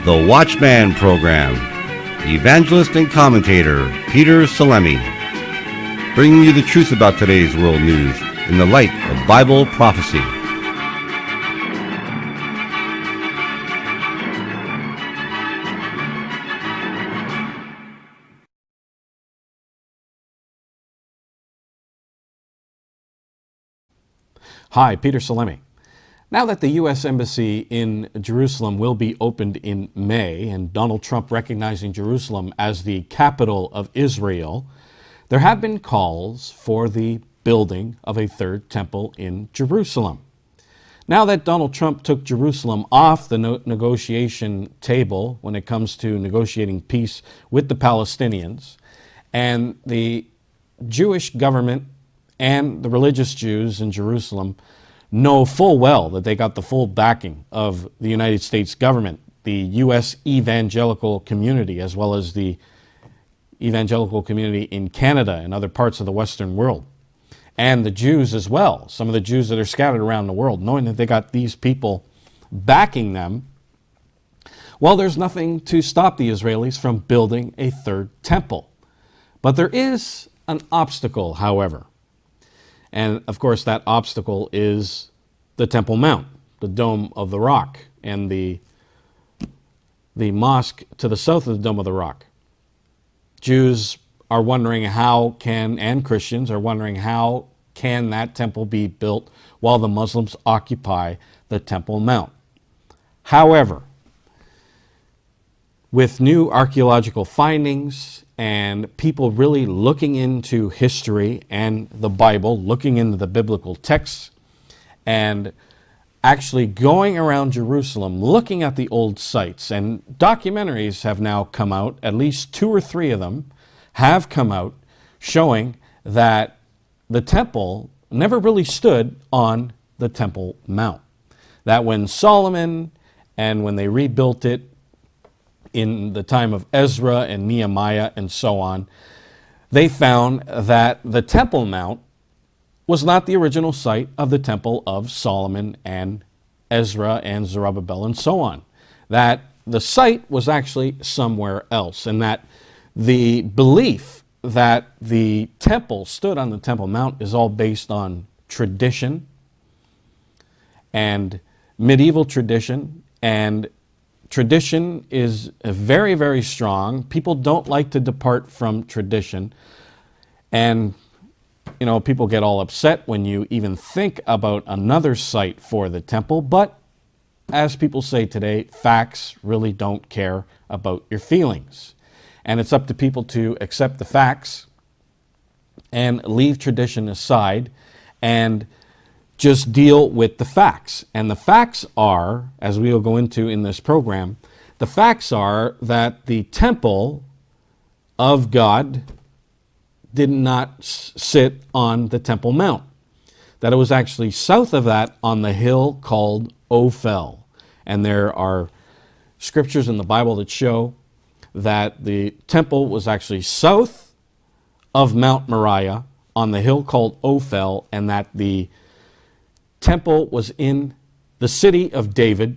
The Watchman program. Evangelist and commentator Peter Salemi, bringing you the truth about today's world news in the light of Bible prophecy. Hi, Peter Salemi. Now that the U.S. Embassy in Jerusalem will be opened in May, and Donald Trump recognizing Jerusalem as the capital of Israel, there have been calls for the building of a third temple in Jerusalem. Now that Donald Trump took Jerusalem off the negotiation table when it comes to negotiating peace with the Palestinians, and the Jewish government and the religious Jews in Jerusalem know full well that they got the full backing of the United States government, the U.S. evangelical community, as well as the evangelical community in Canada and other parts of the Western world, and the Jews as well, some of the Jews that are scattered around the world, knowing that they got these people backing them. Well, there's nothing to stop the Israelis from building a third temple. But there is an obstacle, however. And, of course, that obstacle is the Temple Mount, the Dome of the Rock, and the mosque to the south of the Dome of the Rock. Jews are wondering and Christians are wondering how can that temple be built while the Muslims occupy the Temple Mount. However, with new archaeological findings and people really looking into history and the Bible, looking into the biblical texts, and actually going around Jerusalem, looking at the old sites, and documentaries have now come out, at least 2 or 3 of them have come out, showing that the temple never really stood on the Temple Mount. That when Solomon and when they rebuilt it, in the time of Ezra and Nehemiah and so on, they found that the Temple Mount was not the original site of the Temple of Solomon and Ezra and Zerubbabel and so on. That the site was actually somewhere else, and that the belief that the temple stood on the Temple Mount is all based on tradition and medieval tradition, and tradition is very, very strong. People don't like to depart from tradition. And, people get all upset when you even think about another site for the temple. But as people say today, facts really don't care about your feelings. And it's up to people to accept the facts and leave tradition aside and just deal with the facts. And the facts are, as we will go into in this program, the facts are that the temple of God did not sit on the Temple Mount. That it was actually south of that on the hill called Ophel. And there are scriptures in the Bible that show that the temple was actually south of Mount Moriah on the hill called Ophel, and that the temple was in the city of David.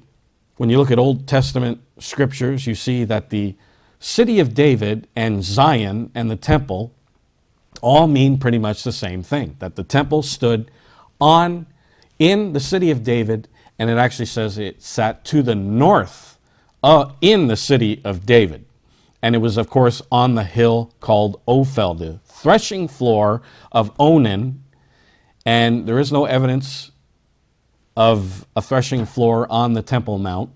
When you look at Old Testament scriptures, you see that the city of David and Zion and the temple all mean pretty much the same thing. That the temple stood in the city of David, and it actually says it sat to the north in the city of David. And it was, of course, on the hill called Ophel, the threshing floor of Onan. And there is no evidence of a threshing floor on the Temple Mount.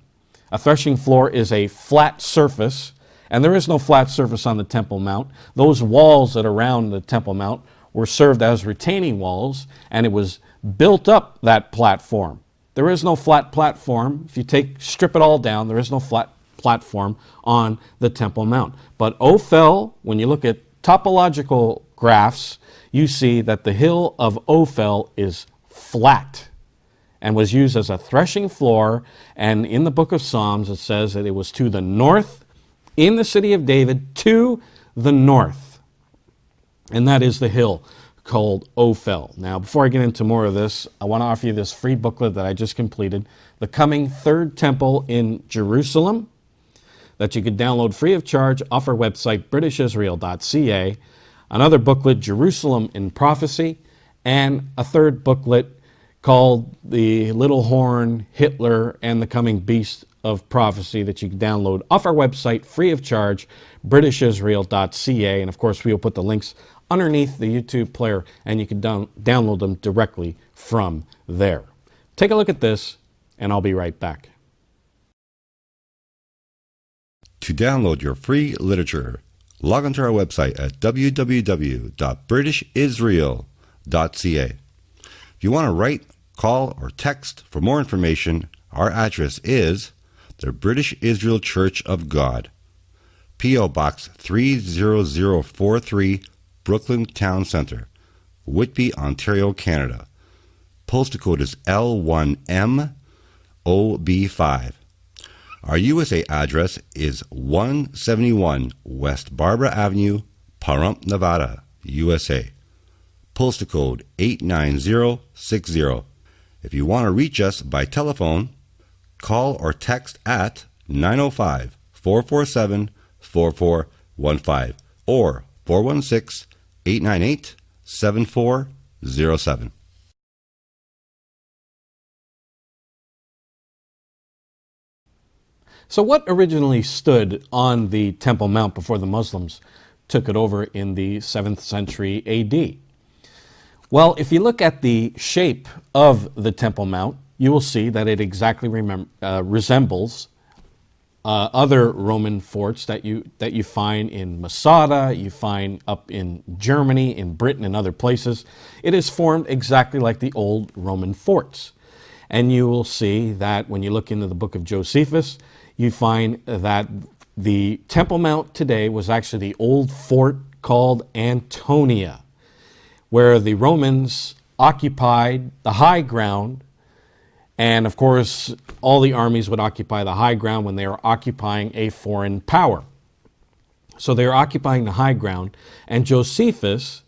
A threshing floor is a flat surface, and there is no flat surface on the Temple Mount. Those walls that are around the Temple Mount were served as retaining walls, and it was built up that platform. There is no flat platform. If you strip it all down, there is no flat platform on the Temple Mount. But Ophel, when you look at topological graphs, you see that the hill of Ophel is flat and was used as a threshing floor. And in the book of Psalms, it says that it was to the north, in the city of David, to the north. And that is the hill called Ophel. Now, before I get into more of this, I want to offer you this free booklet that I just completed, The Coming Third Temple in Jerusalem. that you could download free of charge off our website, britishisrael.ca, another booklet, Jerusalem in Prophecy, and a third booklet called The Little Horn, Hitler, and the Coming Beast of Prophecy that you can download off our website free of charge, britishisrael.ca. And of course, we will put the links underneath the YouTube player, and you can download them directly from there. Take a look at this, and I'll be right back. To download your free literature, log onto our website at www.britishisrael.ca. If you want to write, call, or text for more information, our address is the British Israel Church of God, P.O. Box 30043, Brooklyn Town Centre, Whitby, Ontario, Canada. Postal code is L1MOB5. Our USA address is 171 West Barbara Avenue, Pahrump, Nevada, USA. Postal code 89060. If you want to reach us by telephone, call or text at 905-447-4415 or 416-898-7407. So what originally stood on the Temple Mount before the Muslims took it over in the 7th century AD? Well, if you look at the shape of the Temple Mount, you will see that it exactly resembles other Roman forts that you find in Masada, you find up in Germany, in Britain, and other places. It is formed exactly like the old Roman forts. And you will see that when you look into the book of Josephus, you find that the Temple Mount today was actually the old fort called Antonia, where the Romans occupied the high ground. And of course, all the armies would occupy the high ground when they were occupying a foreign power. So they were occupying the high ground, and Josephus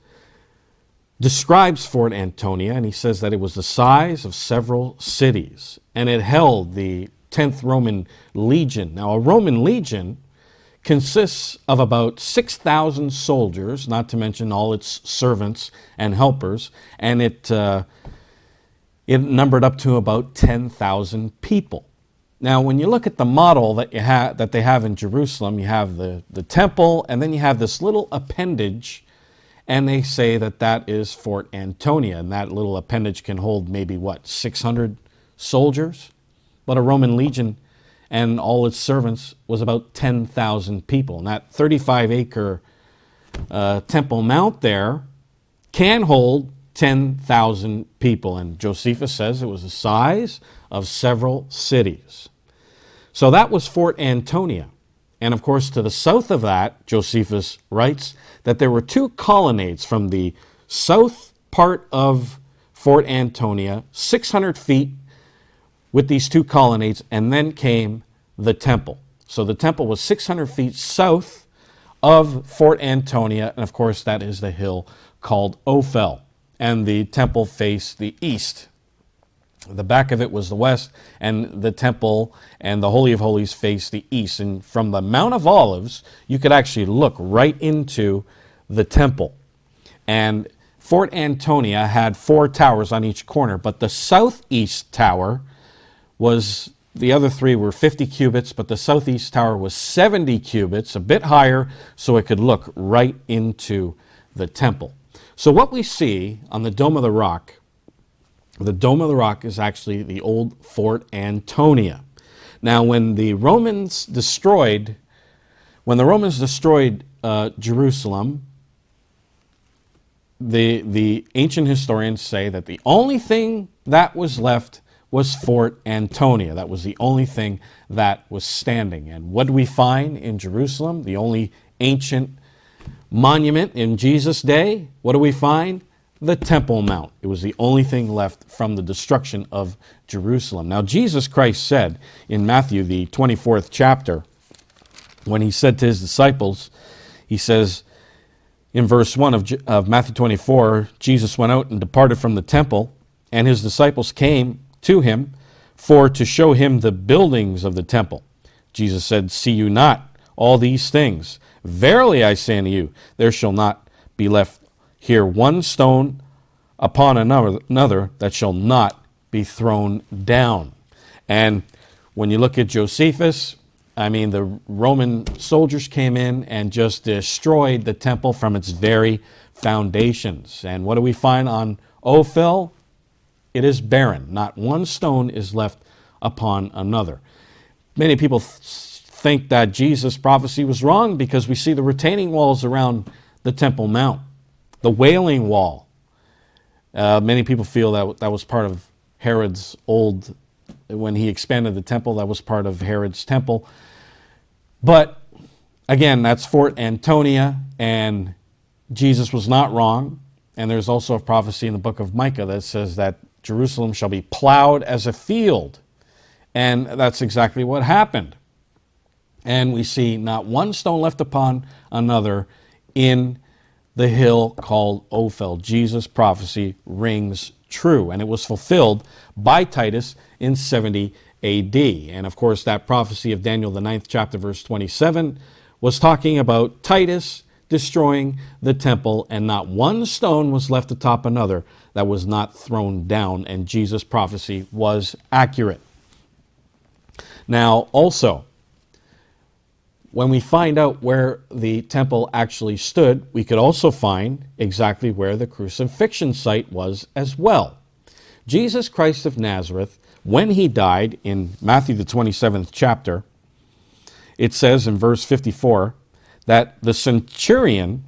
describes Fort Antonia, and he says that it was the size of several cities, and it held the 10th Roman Legion. Now, a Roman legion consists of about 6,000 soldiers, not to mention all its servants and helpers, and it numbered up to about 10,000 people. Now, when you look at the model that they have in Jerusalem, you have the temple, and then you have this little appendage, and they say that is Fort Antonia, and that little appendage can hold maybe, 600 soldiers? But a Roman legion and all its servants was about 10,000 people. And that 35-acre Temple Mount there can hold 10,000 people. And Josephus says it was the size of several cities. So that was Fort Antonia. And of course, to the south of that, Josephus writes that there were two colonnades from the south part of Fort Antonia, 600 feet with these two colonnades, and then came the temple. So the temple was 600 feet south of Fort Antonia, and of course that is the hill called Ophel, and the temple faced the east. The back of it was the west, and the temple and the Holy of Holies faced the east. And from the Mount of Olives, you could actually look right into the temple. And Fort Antonia had 4 towers on each corner, but the southeast tower the other 3 were 50 cubits, but the southeast tower was 70 cubits, a bit higher, so it could look right into the temple. So what we see on the Dome of the Rock is actually the old Fort Antonia. Now, when the Romans destroyed Jerusalem, the ancient historians say that the only thing that was left was Fort Antonia. That was the only thing that was standing. And what do we find in Jerusalem? The only ancient monument in Jesus' day. What do we find? The Temple Mount. It was the only thing left from the destruction of Jerusalem. Now, Jesus Christ said in Matthew, the 24th chapter, when he said to his disciples, he says in verse 1 of Matthew 24, Jesus went out and departed from the temple, and his disciples came to him to show him the buildings of the temple. Jesus said, "See you not all these things. Verily I say unto you, there shall not be left here one stone upon another that shall not be thrown down. And when you look at Josephus, I mean, the Roman soldiers came in and just destroyed the temple from its very foundations. And what do we find on Ophel? It is barren. Not one stone is left upon another. Many people think that Jesus' prophecy was wrong because we see the retaining walls around the Temple Mount, the Wailing Wall. Many people feel that that was part of Herod's when he expanded the temple, that was part of Herod's temple. But again, that's Fort Antonia, and Jesus was not wrong. And there's also a prophecy in the book of Micah that says that Jerusalem shall be plowed as a field. And that's exactly what happened. And we see not one stone left upon another in the hill called Ophel. Jesus' prophecy rings true, and it was fulfilled by Titus in 70 AD. And of course, that prophecy of Daniel, the 9th chapter, verse 27, was talking about Titus destroying the temple, and not one stone was left atop another that was not thrown down, and Jesus' prophecy was accurate. Now, also, when we find out where the temple actually stood, we could also find exactly where the crucifixion site was as well. Jesus Christ of Nazareth, when he died in Matthew the 27th chapter, it says in verse 54 that the centurion,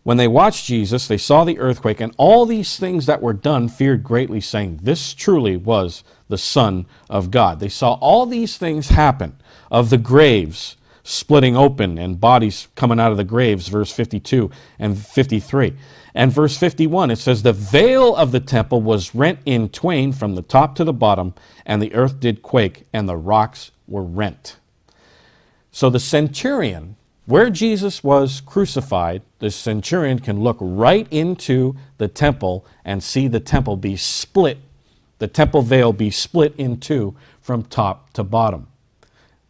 when they watched Jesus, they saw the earthquake, and all these things that were done feared greatly, saying, this truly was the Son of God. They saw all these things happen, of the graves splitting open and bodies coming out of the graves, verse 52 and 53. And verse 51, it says, the veil of the temple was rent in twain from the top to the bottom, and the earth did quake, and the rocks were rent. So the centurion, where Jesus was crucified, the centurion can look right into the temple and see the temple be split, the temple veil be split in two from top to bottom.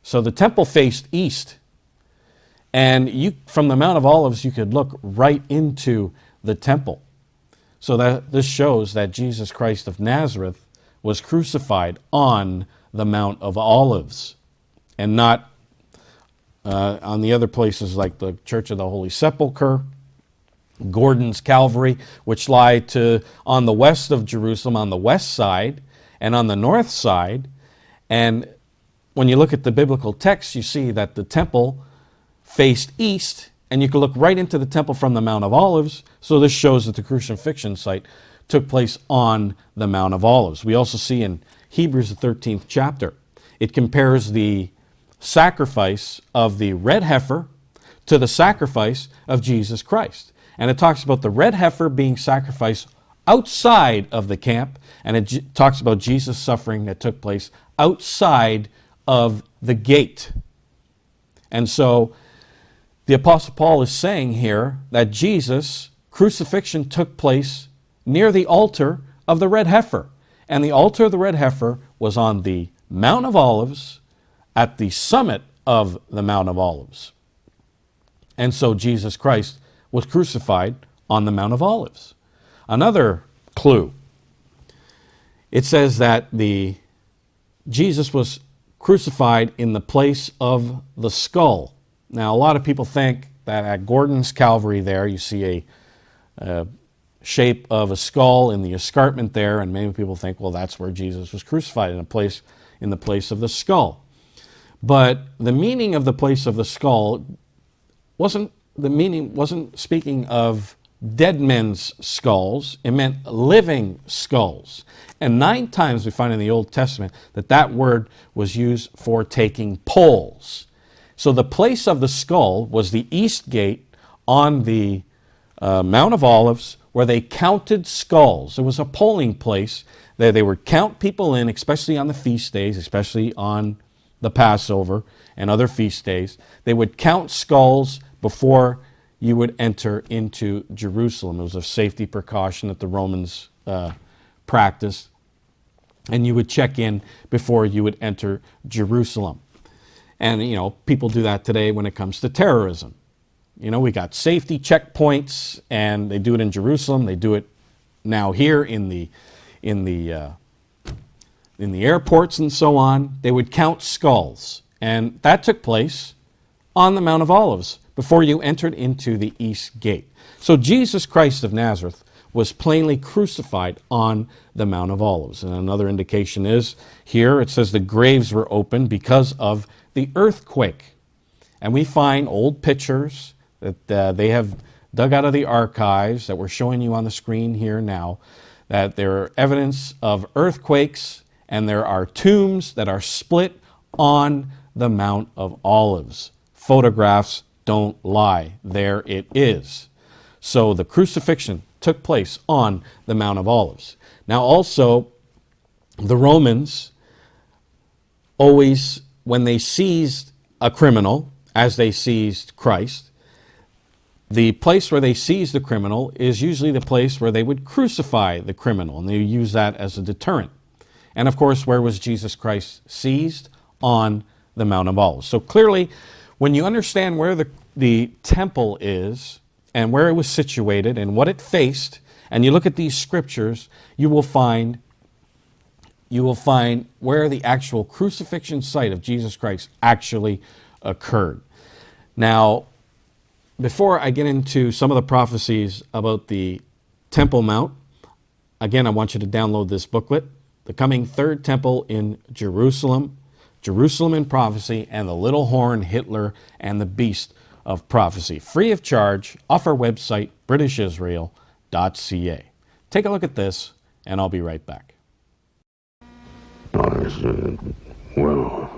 So the temple faced east, and from the Mount of Olives you could look right into the temple. So that this shows that Jesus Christ of Nazareth was crucified on the Mount of Olives, and not on the other places like the Church of the Holy Sepulchre, Gordon's Calvary, which lie on the west of Jerusalem, on the west side, and on the north side. And when you look at the biblical text, you see that the temple faced east, and you can look right into the temple from the Mount of Olives. So this shows that the crucifixion site took place on the Mount of Olives. We also see in Hebrews, the 13th chapter, it compares the sacrifice of the red heifer to the sacrifice of Jesus Christ. And it talks about the red heifer being sacrificed outside of the camp, and it talks about Jesus' suffering that took place outside of the gate. And so the Apostle Paul is saying here that Jesus' crucifixion took place near the altar of the red heifer. And the altar of the red heifer was on the Mount of Olives, at the summit of the Mount of Olives. And so Jesus Christ was crucified on the Mount of Olives. Another clue, it says that Jesus was crucified in the place of the skull. Now, a lot of people think that at Gordon's Calvary there, you see a shape of a skull in the escarpment there, and many people think, well, that's where Jesus was crucified, in the place of the skull. But the meaning of the place of the skull wasn't speaking of dead men's skulls. It meant living skulls. And 9 times we find in the Old Testament that word was used for taking polls. So the place of the skull was the east gate on the Mount of Olives, where they counted skulls. It was a polling place that they would count people in, especially on the feast days, especially on the Passover and other feast days. They would count skulls before you would enter into Jerusalem. It was a safety precaution that the Romans practiced. And you would check in before you would enter Jerusalem. And, people do that today when it comes to terrorism. We got safety checkpoints, and they do it in Jerusalem. They do it now here in the airports and so on. They would count skulls, and that took place on the Mount of Olives before you entered into the east gate. So Jesus Christ of Nazareth was plainly crucified on the Mount of Olives. And another indication is here it says the graves were opened because of the earthquake. And we find old pictures that they have dug out of the archives that we're showing you on the screen here now, that there are evidence of earthquakes, and there are tombs that are split on the Mount of Olives. Photographs don't lie. There it is. So the crucifixion took place on the Mount of Olives. Now also, the Romans always, when they seized a criminal, as they seized Christ, the place where they seized the criminal is usually the place where they would crucify the criminal, and they use that as a deterrent. And of course, where was Jesus Christ seized? On the Mount of Olives. So clearly, when you understand where the temple is, and where it was situated, and what it faced, and you look at these scriptures, you will find where the actual crucifixion site of Jesus Christ actually occurred. Now, before I get into some of the prophecies about the Temple Mount, again, I want you to download this booklet, The Coming Third Temple in Jerusalem, Jerusalem in Prophecy, and the Little Horn, Hitler, and the Beast of Prophecy. Free of charge, off our website, britishisrael.ca. Take a look at this, and I'll be right back. I said, well,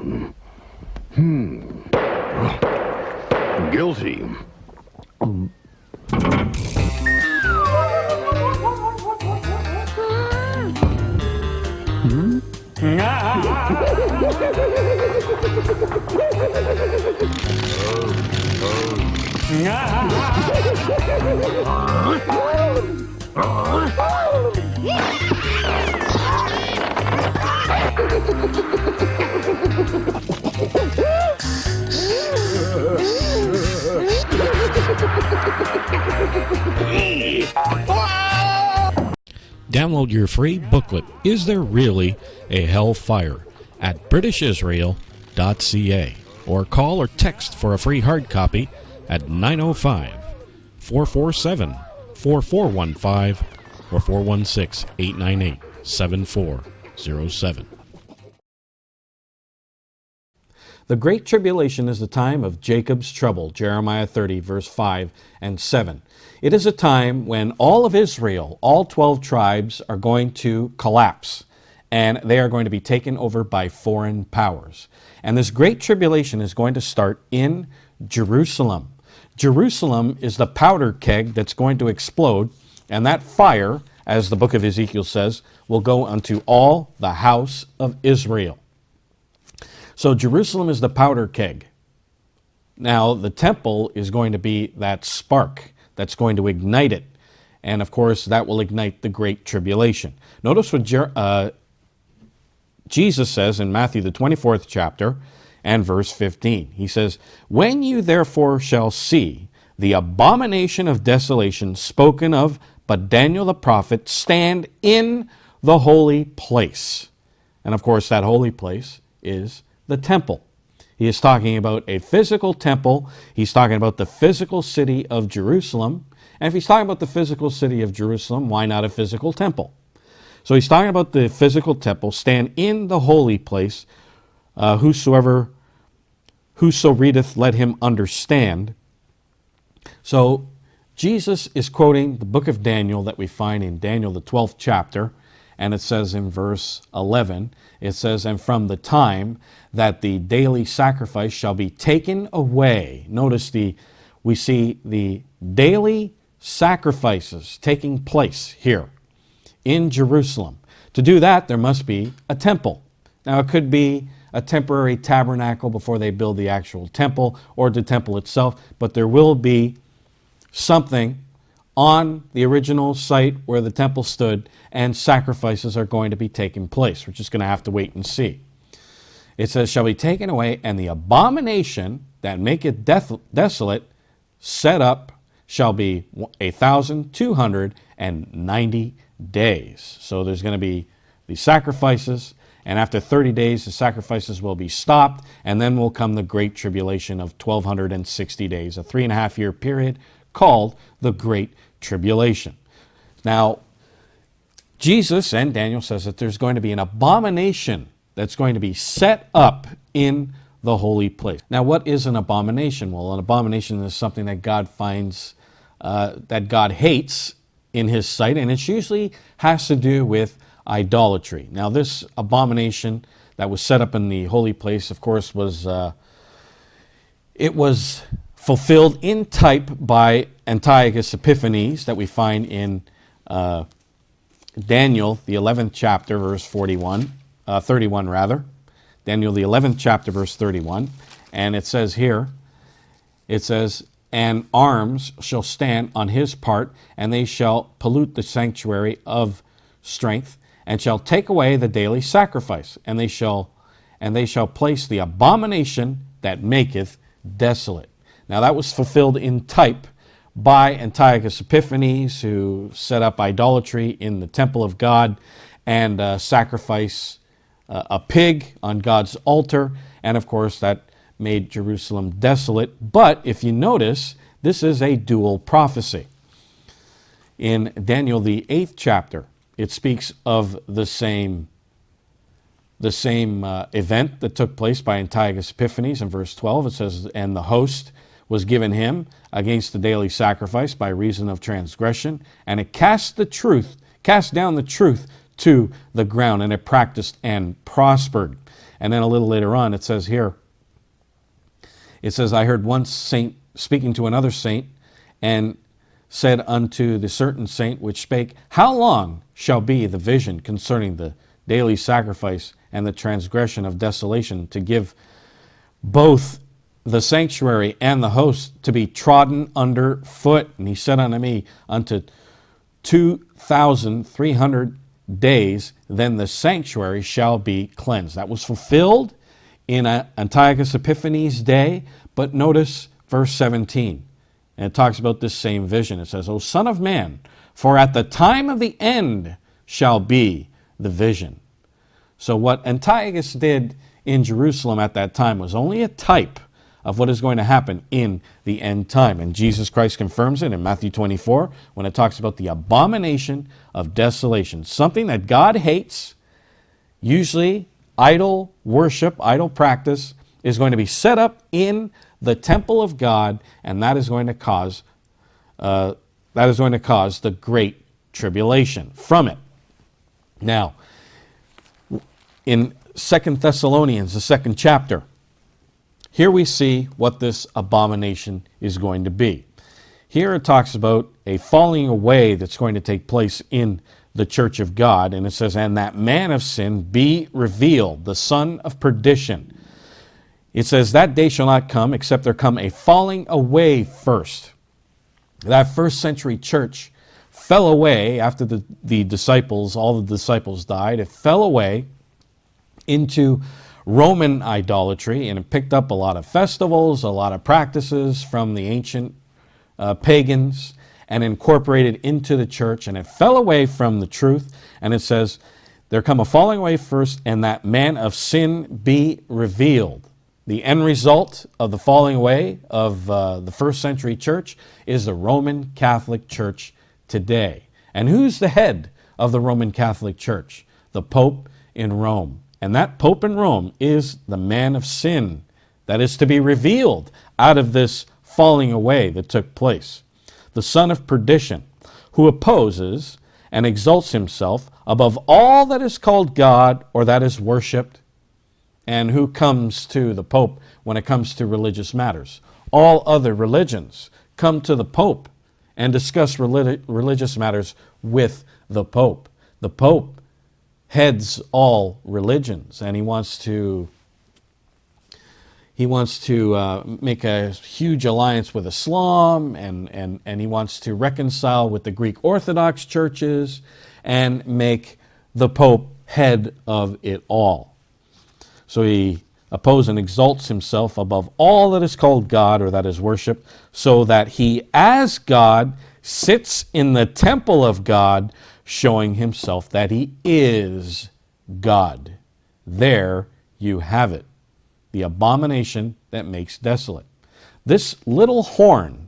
guilty. Download your free booklet, Is There Really a Hellfire? At britishisrael.ca, or call or text for a free hard copy at 905-447-4415 or 416-898-7407. The Great Tribulation is the time of Jacob's trouble, Jeremiah 30, verse 5 and 7. It is a time when all of Israel, all 12 tribes, are going to collapse, and they are going to be taken over by foreign powers. And this Great Tribulation is going to start in Jerusalem. Jerusalem is the powder keg that's going to explode, and that fire, as the book of Ezekiel says, will go unto all the house of Israel. So Jerusalem is the powder keg. Now, the temple is going to be that spark that's going to ignite it. And, of course, that will ignite the Great Tribulation. Notice what Jesus says in Matthew, the 24th chapter, and verse 15. He says, "When you therefore shall see the abomination of desolation spoken of by Daniel the prophet stand in the holy place." And, of course, that holy place is the temple. He is talking about a physical temple. He's talking about the physical city of Jerusalem. And if he's talking about the physical city of Jerusalem, why not a physical temple? So he's talking about the physical temple, stand in the holy place. Whoso readeth, let him understand. So Jesus is quoting the book of Daniel that we find in Daniel, the 12th chapter. And it says in verse 11, it says, "And from the time that the daily sacrifice shall be taken away." Notice we see the daily sacrifices taking place here in Jerusalem. To do that, there must be a temple. Now, it could be a temporary tabernacle before they build the actual temple, or the temple itself, but there will be something on the original site where the temple stood, and sacrifices are going to be taking place. We're just going to have to wait and see. It says, shall be taken away, and the abomination that maketh desolate set up shall be 1,290 days. So there's going to be the sacrifices, and after 30 days the sacrifices will be stopped, and then will come the Great Tribulation of 1,260 days, a 3.5-year period called the Great Tribulation. Now, Jesus and Daniel says that there's going to be an abomination that's going to be set up in the holy place. Now, what is an abomination? Well, an abomination is something that God finds, that God hates in his sight, and it usually has to do with idolatry. Now, this abomination that was set up in the holy place, of course, was fulfilled in type by Antiochus Epiphanes, that we find in Daniel, the 11th chapter, verse 31 rather. Daniel, the 11th chapter, verse 31. And it says here, it says, and arms shall stand on his part, and they shall pollute the sanctuary of strength, and shall take away the daily sacrifice, and they shall place the abomination that maketh desolate. Now that was fulfilled in type by Antiochus Epiphanes, who set up idolatry in the temple of God and sacrifice a pig on God's altar, and of course that made Jerusalem desolate. But if you notice, this is a dual prophecy. In Daniel, the 8th chapter, it speaks of the same event that took place by Antiochus Epiphanes. In verse 12, it says, and the host was given him against the daily sacrifice by reason of transgression, and it cast down the truth to the ground, and it practiced and prospered. And then a little later on, it says here, it says, I heard one saint speaking to another saint, and said unto the certain saint which spake, how long shall be the vision concerning the daily sacrifice and the transgression of desolation, to give both the sanctuary and the host to be trodden under foot? And he said unto me, unto 2,300 days, then the sanctuary shall be cleansed. That was fulfilled in Antiochus Epiphanes' day. But notice verse 17, and it talks about this same vision. It says, O son of man, for at the time of the end shall be the vision. So what Antiochus did in Jerusalem at that time was only a type of what is going to happen in the end time. And Jesus Christ confirms it in Matthew 24 when it talks about the abomination of desolation, something that God hates. Usually idol worship, idol practice is going to be set up in the temple of God, and that is going to cause the great tribulation from it. Now, in 2 Thessalonians, the 2nd chapter, here we see what this abomination is going to be. Here it talks about a falling away that's going to take place in the church of God, and it says, and that man of sin be revealed, the son of perdition. It says, that day shall not come, except there come a falling away first. That first century church fell away after the disciples, all the disciples died. It fell away into Roman idolatry, and it picked up a lot of festivals, a lot of practices from the ancient pagans, and incorporated into the church, and it fell away from the truth. And it says, there come a falling away first, and that man of sin be revealed. The end result of the falling away of the first century church is the Roman Catholic Church today. And who's the head of the Roman Catholic Church? The Pope in Rome. And that Pope in Rome is the man of sin that is to be revealed out of this falling away that took place. The son of perdition, who opposes and exalts himself above all that is called God or that is worshipped. And who comes to the Pope when it comes to religious matters? All other religions come to the Pope and discuss religious matters with the Pope. The Pope heads all religions, and he wants to make a huge alliance with Islam, and he wants to reconcile with the Greek Orthodox churches and make the Pope head of it all. So he oppose and exalts himself above all that is called God or that is worship, so that he as God sits in the temple of God, showing himself that he is God. There you have it, the abomination that makes desolate. This little horn.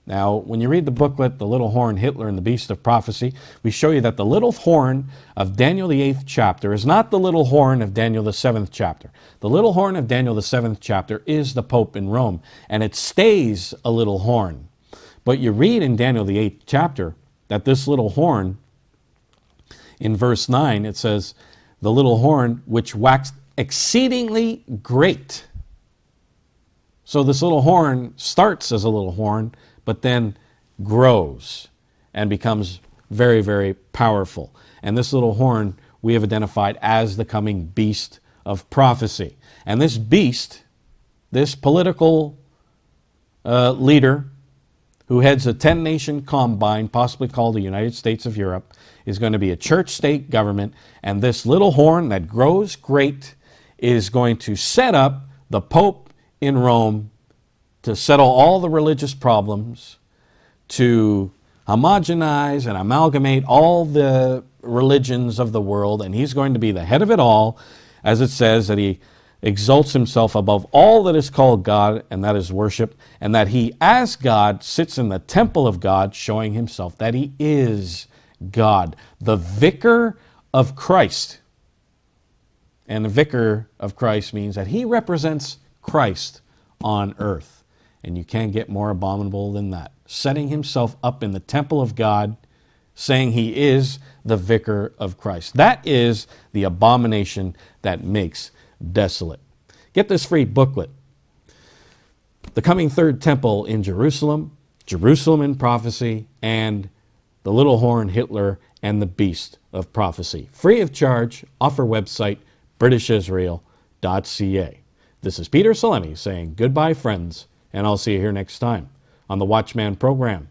Now, when you read the booklet, The Little Horn, Hitler and the Beast of Prophecy, we show you that the little horn of Daniel the 8th chapter is not the little horn of Daniel the 7th chapter. The little horn of Daniel the 7th chapter is the Pope in Rome, and it stays a little horn. But you read in Daniel the 8th chapter that this little horn, in verse 9, it says, the little horn which waxed exceedingly great. So this little horn starts as a little horn, but then grows and becomes very, very powerful. And this little horn we have identified as the coming beast of prophecy. And this beast, this political leader who heads a 10-nation combine, possibly called the United States of Europe, is going to be a church-state government. And this little horn that grows great is going to set up the Pope in Rome to settle all the religious problems, to homogenize and amalgamate all the religions of the world, and he's going to be the head of it all, as it says that he exalts himself above all that is called God, and that is worship, and that he, as God, sits in the temple of God, showing himself that he is God, the vicar of Christ. And the vicar of Christ means that he represents Christ on earth. And you can't get more abominable than that. Setting himself up in the temple of God, saying he is the vicar of Christ. That is the abomination that makes desolate. Get this free booklet. The Coming Third Temple in Jerusalem, Jerusalem in Prophecy, and The Little Horn, Hitler, and the Beast of Prophecy. Free of charge, off our website, britishisrael.ca. This is Peter Salemi saying goodbye, friends, and I'll see you here next time on the Watchman program.